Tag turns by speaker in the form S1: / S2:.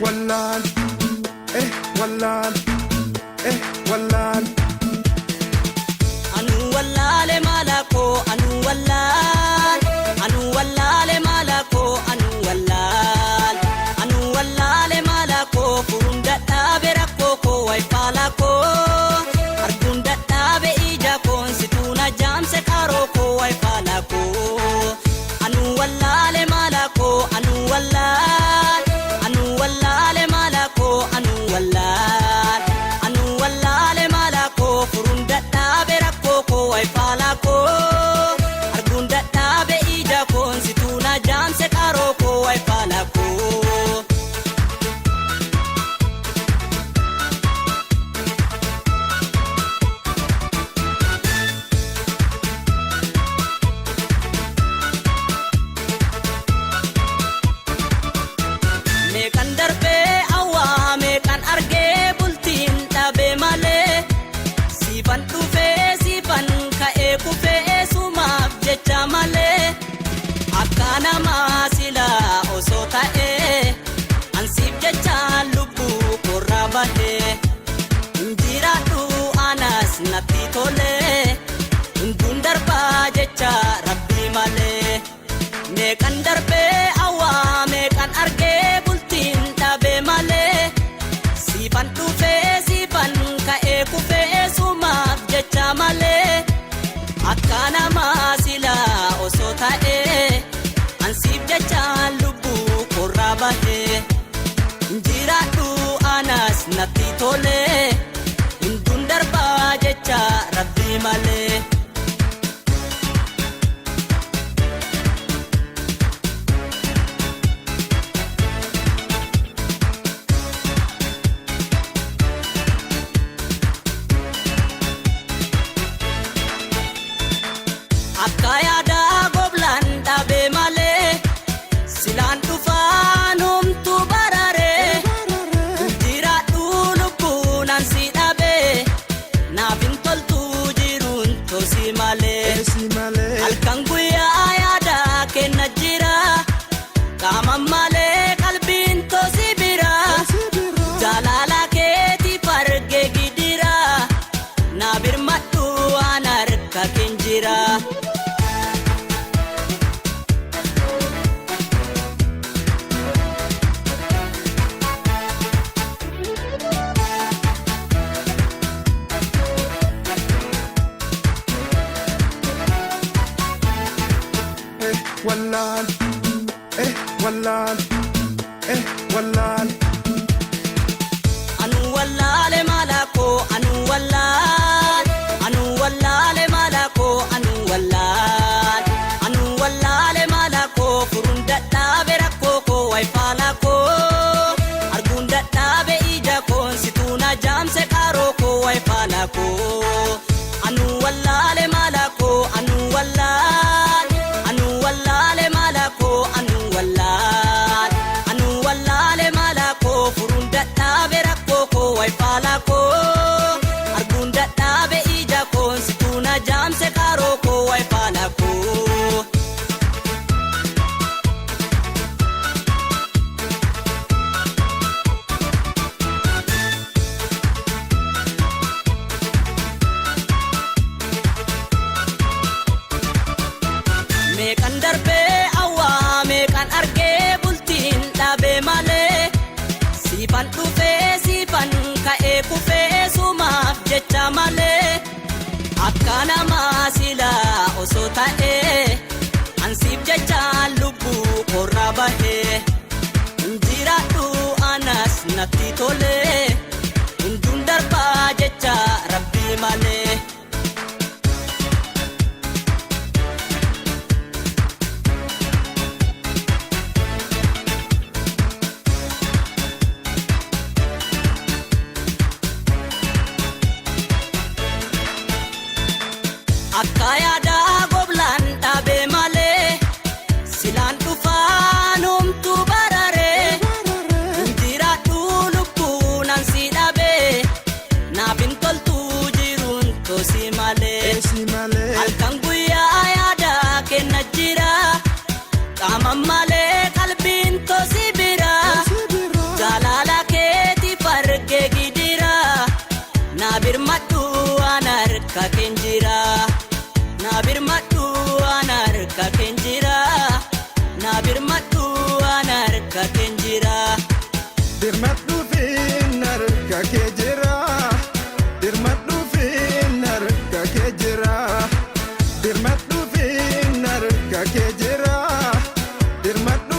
S1: Wallan, wallan, wallan.
S2: Anu wallale malako, anu wallan. Anu wallale malako, anu wallan. Anu wallale malako, furunda tabe rakoko wai falako. Argunda tabe ija konsituna jamse karoko wai falako. Anu wallale malako, anu wallan. Anu wallale malako, anu wallan. Anu wallale malako, furunda tabe rakoko wai falako. Argunda tabe ija konsituna jamse karoko wai falako. Meekan darbe awa meekan arge bultiin dhabe malee sifan dhufe sifan ka'ee kufee sumaaf jecha malee akka nama sila osoo ta'ee ansiif jecha lubbuu korraa bahee injiraadhu anas natti tolee hunduun darbaa jecha rabbii malee meekan darbe awa meekan arge bultiin dhabe malee sifan dhufe sifan ka'ee kufee sumaaf jecha malee akka nama sila osoo ta'ee ansiif jecha lubbuu korraa bahee injiraadhu anas natti tolee hunduun darbaa jecha rabbii malee. Akka yaada goblaan dhabe malee silaan dhufaan humtu bararee jiraadhu lubbuun ansi dhabe naaf hin toltu jiruun tosi malee halkan guyyaa yaada kenna jira qaaman malee qalbiin tosi bira jaalala keetiif argee gidira naa birmadhu waan harka keen jira.
S1: Wallan, wallan, wallan.
S2: Anu wallale malako, anu wallan. Anu wallale malako, anu wallan. Anu wallale malako, furunda dhabe rakoko wai falako. Argunda dhabe ija konsituna jamse karoko wai falako. Anu wallale malako, anu wallan. Anu wallale malako, anu wallan. Anu wallale malako, furunda dhabe rakoko wai falako. Argunda dhabe ija konsituna jamse karoko wai falako. Meekan darbe awa meekan arge bultiin dhabe malee sifan dhufe sifan ka'ee kufee sumaaf jecha malee akka nama sila osoo ta'ee ansiif jecha lubbuu korraa bahee injiraadhu anas natti tolee hunduun darbaa jecha rabbii malee. Akka yaada goblaan dhabe malee silaan dhufaan humtu bararee jiraadhu lubbuun ansi dhabe naaf hin toltu jiruun tosi malee. jira.
S1: Dirmadhu finnar kakejira. Dirmadhu finnar kakejira. Dirmadhu finnar kakejira. Dirmadhu